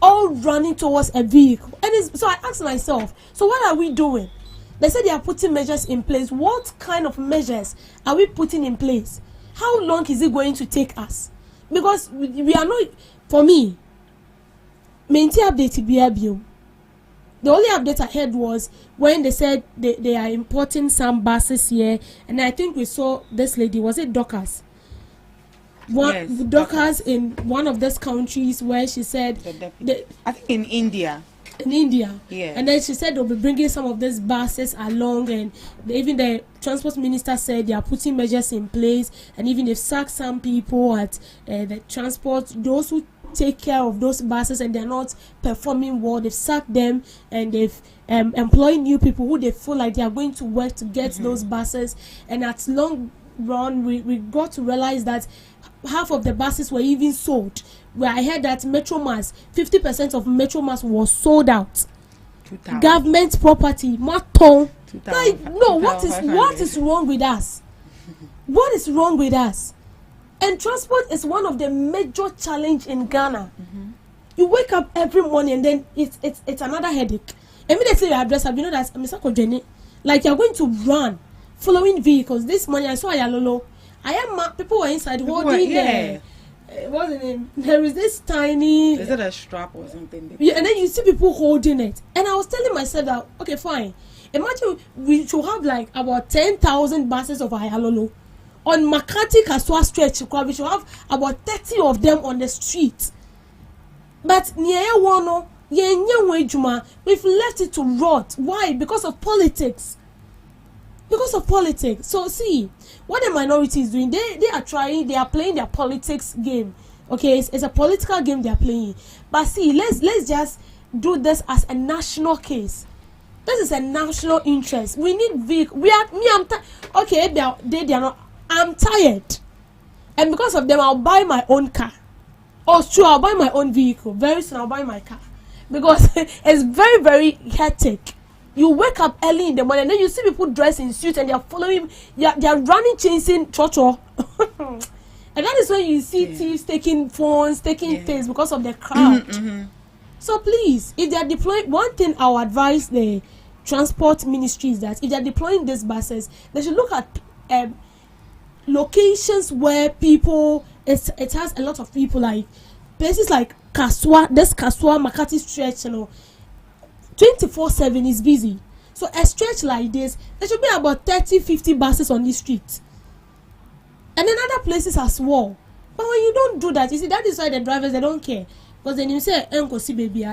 all running towards a vehicle. And so I asked myself, so what are we doing? They said they are putting measures in place. What kind of measures are we putting in place? How long is it going to take us? Because we are not, for me, maintain update BRBO. The only update I heard was when they said they are importing some buses here, and I think we saw this lady, was it Dorcas? Yes, Dorcas in one of these countries where she said, I think in India. Yeah. And then she said they'll be bringing some of these buses along, and even the transport minister said they are putting measures in place, and even they've sacked some people at the transport, those who take care of those buses and they're not performing well, they've sacked them, and they've employed new people who they feel like they are going to work to get those buses. And at long run, we got to realize that half of the buses were even sold. Where I heard that Metromas, 50% of Metromas was sold out. Government property, Maton. Like, no, what is wrong with us? What is wrong with us? And transport is one of the major challenge in Ghana. You wake up every morning and then it's another headache. And when they say your address, you know that Mr. Jenny, like you're going to run following vehicles. This morning I saw Ayalolo. People were inside holding what's the name? There is this tiny. Is it a strap or something? Yeah, and then you see people holding it. And I was telling myself that, okay, fine. Imagine we should have like about 10,000 buses of Ayalolo. On Makati Kaswa stretch, we should have about 30 of them on the street. But we've left it to rot. Why? Because of politics. So see, what the minority is doing, they are playing their politics game. Okay, it's a political game they are playing. But see, let's just do this as a national case. This is a national interest. We need vehicle. Okay, they are not. I'm tired, and because of them, I'll buy my own car. Oh, sure, I'll buy my own vehicle. Very soon, I'll buy my car because it's very, very hectic. You wake up early in the morning, and then you see people dressed in suits, and they are following. They are running, chasing Chocho. And that is when you see thieves taking phones, taking things because of the crowd. So please, if they are deploying, one thing I would advise the transport ministry is that if they are deploying these buses, they should look at locations where people it has a lot of people, like places like Kaswa, this Kaswa Makati stretch, 24/7 is busy. So a stretch like this, there should be about 30-50 buses on the street, and then other places as well. But when you don't do that, you see, that is why the drivers, they don't care, because then you say enkosi baby.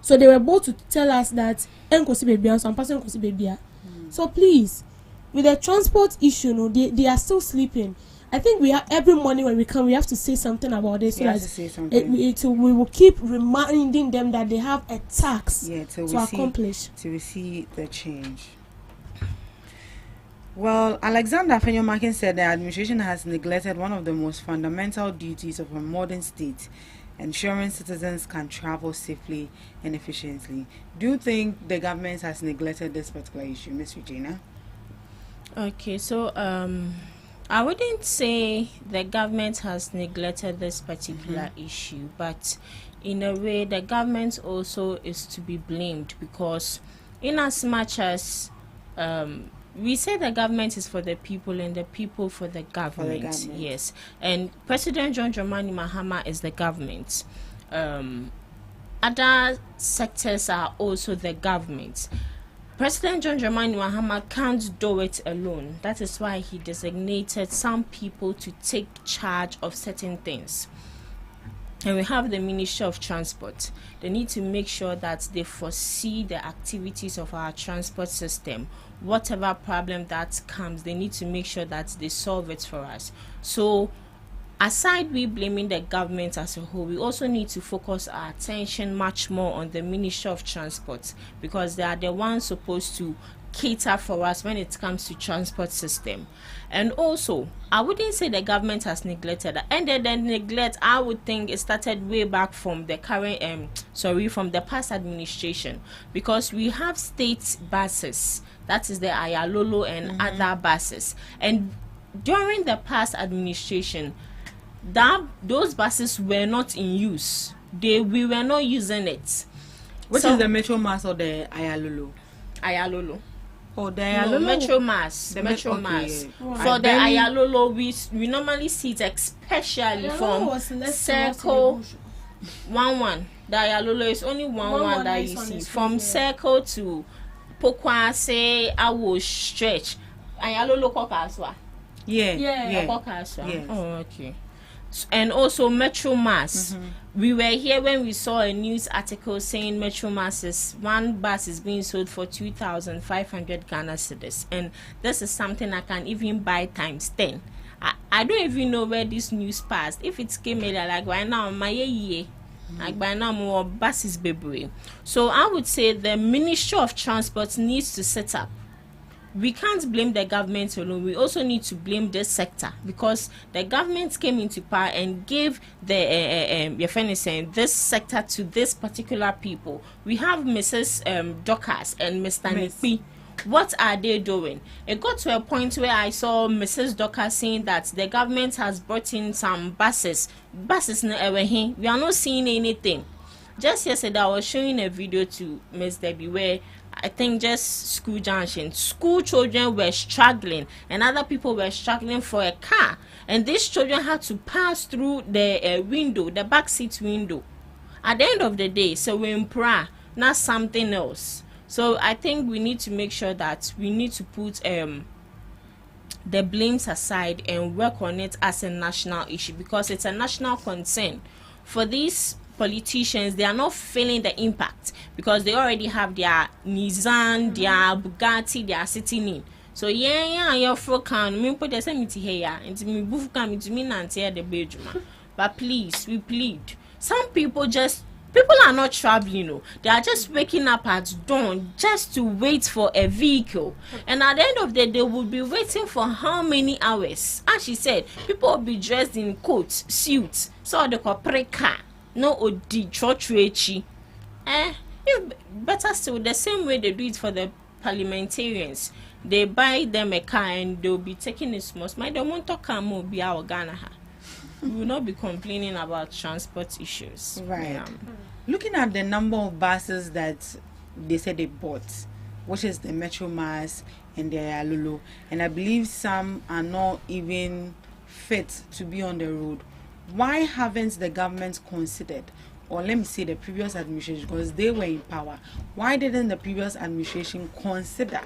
So they were both to tell us that enkosi baby, some person enkosi baby. So please, with the transport issue, they are still sleeping. I think we have every morning when we come, we have to say something about this, so that we will keep reminding them that they have a task to accomplish. To see the change. Well, Alexander Fenyomakin said the administration has neglected one of the most fundamental duties of a modern state, ensuring citizens can travel safely and efficiently. Do you think the government has neglected this particular issue, Ms. Regina? Okay, so I wouldn't say the government has neglected this particular issue, but in a way the government also is to be blamed, because in as much as we say the government is for the people and the people for the government, yes, and President John Dramani Mahama is the government. Other sectors are also the government. President John Dramani Mahama can't do it alone. That is why he designated some people to take charge of certain things. And we have the Ministry of Transport. They need to make sure that they foresee the activities of our transport system. Whatever problem that comes, they need to make sure that they solve it for us. So aside we blaming the government as a whole, we also need to focus our attention much more on the Ministry of Transport, because they are the ones supposed to cater for us when it comes to transport system. And also, I wouldn't say the government has neglected that. And then the neglect, I would think, it started way back from the current from the past administration, because we have state buses, that is the Ayalolo and other buses, and during the past administration, those buses were not in use. We were not using it. Which is the Metro Mass or the Ayalolo? Ayalolo. Oh, the Ayalolo. No, Metro Mass. The Metro Mass. Yeah. For the Ayalolo, we normally see it, especially from Circle 11. The Ayalolo is only one that you see. From Circle to Pokwa, say I will stretch. Ayalolo Kokaswa. Yeah. Kokaswa. Yeah. Oh, okay. And also Metro Mass. We were here when we saw a news article saying Metro Mass one bus is being sold for 2,500 Ghana cedis, and this is something I can even buy times 10. I don't even know where this news passed. If it came in like right now, like by now more buses baby. So I would say the Ministry of Transport needs to set up. We can't blame the government alone. We also need to blame this sector, because the government came into power and gave this sector to this particular people. We have Mrs. Dorcas and Mr. Nikpi. What are they doing? It got to a point where I saw Mrs. Dorcas saying that the government has brought in some buses. We are not seeing anything. Just yesterday, I was showing a video to Miss Debbie where I think just school junction, school children were struggling and other people were struggling for a car, and these children had to pass through the window, the back seat window. At the end of the day, so we're in prayer, not something else. So I think we need to make sure that we need to put the blames aside and work on it as a national issue, because it's a national concern. For these politicians, they are not feeling the impact because they already have their Nissan, their Bugatti, they are sitting in. So you're for can me put the same here and me boof come to me and tear the bedroom. But please, we plead. Some people are not traveling, they are just waking up at dawn just to wait for a vehicle, and at the end of the day they will be waiting for how many hours? As she said, people will be dressed in coats, suits, so the corporate car. No odi church better still, the same way they do it for the parliamentarians. They buy them a car and they'll be taking it small. My don't want to come will be our Ghana. We will not be complaining about transport issues. Right. Yeah. Looking at the number of buses that they said they bought, which is the Metro Mass and the Ayalolo, and I believe some are not even fit to be on the road. why haven't the government considered, or let me say the previous administration, because they were in power, why didn't the previous administration consider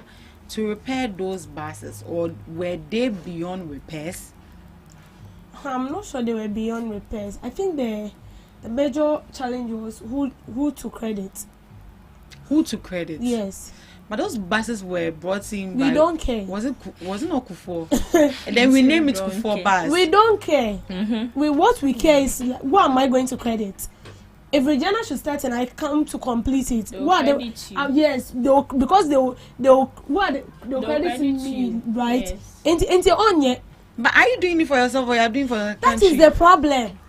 to repair those buses, or were they beyond repairs? I'm not sure they were beyond repairs. I think the major challenge was who to credit. Who to credit? Yes. But those buses were brought in. We don't care. Was it not Kufuor? And then we name it Kufuor bus. We don't care. What we care is what am I going to credit? If Regina should start and I come to complete it, what they? Yes, because they'll credit me, right? Into on yet. But are you doing it for yourself or you are doing for the country? That is the problem.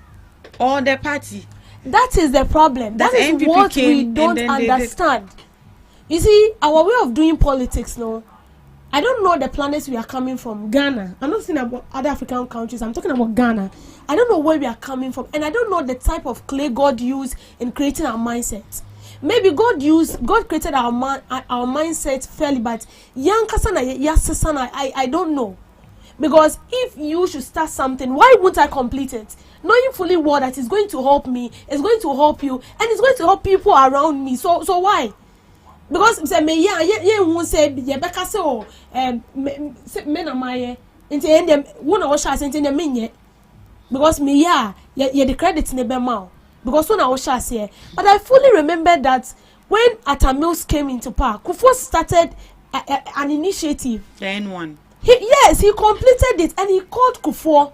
Or the party. That is the problem. That is NPP what we don't understand. You see, our way of doing politics now, I don't know the planets we are coming from. Ghana. I'm not saying about other African countries. I'm talking about Ghana. I don't know where we are coming from. And I don't know the type of clay God used in creating our mindset. Maybe God created our mindset fairly, but I don't know. Because if you should start something, why won't I complete it? Knowing fully well that it's going to help me, it's going to help you, and it's going to help people around me. So why? Because say me won't say Rebecca say men am I into them one of us into them minye. Because me the credit in the bema. Because one of us here. But I fully remember that when Atamils came into power, Kufuor started an initiative. The N1. He completed it and he called Kufuor.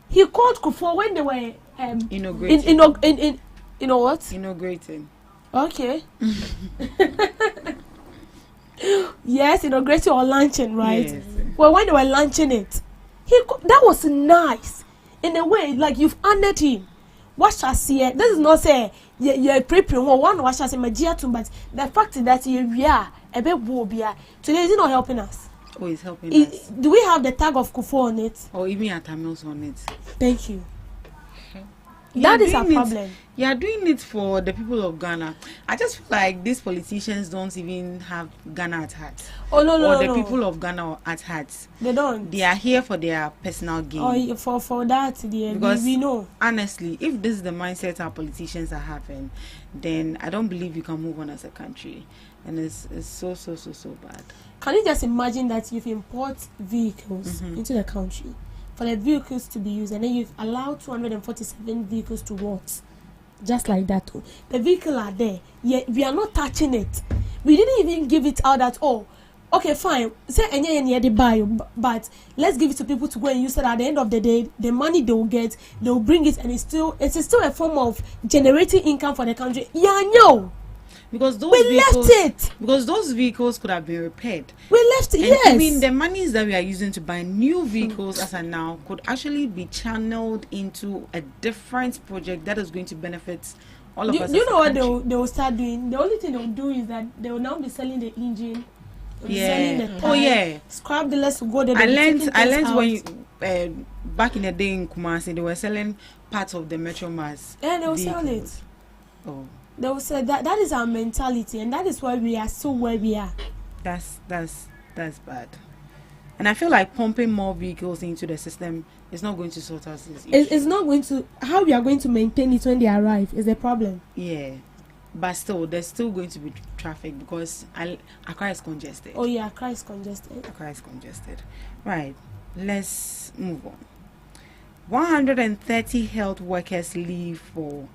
He called Kufuor when they were inaugurating. You know what? Inaugurating. Okay. Yes, inaugurating or launching, right? Yes. Well, when they were launching it, that was nice in a way. Like you've honored him. What shall see? This is not say you're preparing one. What shall say? But the fact is that a bit wobia today is not helping us. Oh, it's helping us. Do we have the tag of Kufuor on it? Or even Atamils on it? Thank you. That is a problem. You are doing it for the people of Ghana. I just feel like these politicians don't even have Ghana at heart. Oh no. Or the people of Ghana at heart. They don't. They are here for their personal gain. Oh, for that, because we know. Honestly, if this is the mindset our politicians are having, then I don't believe you can move on as a country. And it's so bad. Can you just imagine that you've import vehicles into the country for the vehicles to be used, and then you've allowed 247 vehicles to rot just like that? The vehicle are there, yet we are not touching it. We didn't even give it out at all. Okay, fine, say any they buy, but let's give it to people to go and use it. At the end of the day, the money they will get, they will bring it, and it's still a form of generating income for the country. Because those left it. Because those vehicles could have been repaired. We left it. And yes. Even the monies that we are using to buy new vehicles as of now could actually be channeled into a different project that is going to benefit all of us. You know what they will start doing? The only thing they will do is that they will now be selling the engine. Selling the tire, scrap the less to go there. I learned when back in the day in Kumasi they were selling parts of the Metro Mass. Yeah, they will sell it. Oh. They will say that is our mentality, and that is why we are still where we are. That's bad. And I feel like pumping more vehicles into the system is not going to sort out this issue. It's not going to. How we are going to maintain it when they arrive is the problem. Yeah, but still, there's still going to be traffic because Accra is congested. Oh yeah, Accra is congested. Right. Let's move on. 130 health workers leave for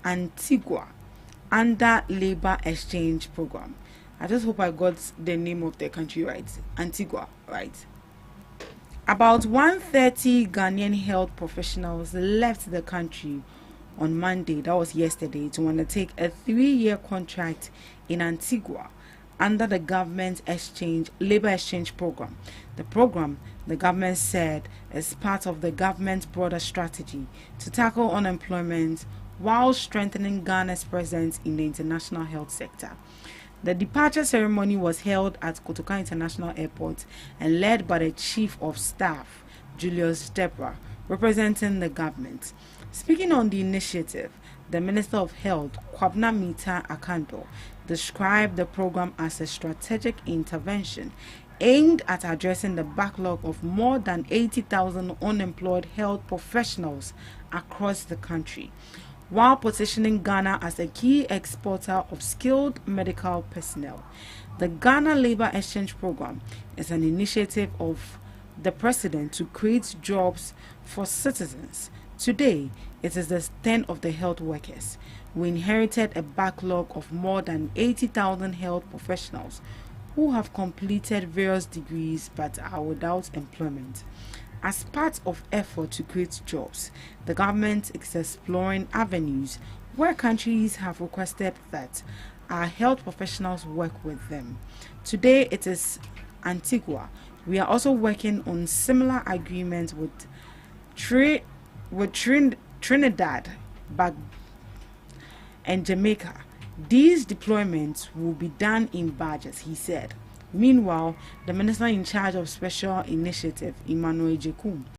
Antigua under labor exchange program. I just hope I got the name of the country right. Antigua, right? About 130 Ghanaian health professionals left the country on Monday, that was yesterday, to undertake a 3-year contract in Antigua under the government labor exchange program. The program, the government said, is part of the government's broader strategy to tackle unemployment while strengthening Ghana's presence in the international health sector. The departure ceremony was held at Kotoka International Airport and led by the Chief of Staff, Julius Debra, representing the government. Speaking on the initiative, the Minister of Health, Kwabna Mita Akando, described the program as a strategic intervention aimed at addressing the backlog of more than 80,000 unemployed health professionals across the country, while positioning Ghana as a key exporter of skilled medical personnel. The Ghana Labor Exchange Program is an initiative of the President to create jobs for citizens. Today, it is the stand of the health workers. We inherited a backlog of more than 80,000 health professionals who have completed various degrees but are without employment. As part of effort to create jobs, the government is exploring avenues where countries have requested that our health professionals work with them. Today it is Antigua. We are also working on similar agreements with Trinidad and Jamaica. These deployments will be done in batches, he said. Meanwhile, the minister in charge of special initiative, Emmanuel Jekum,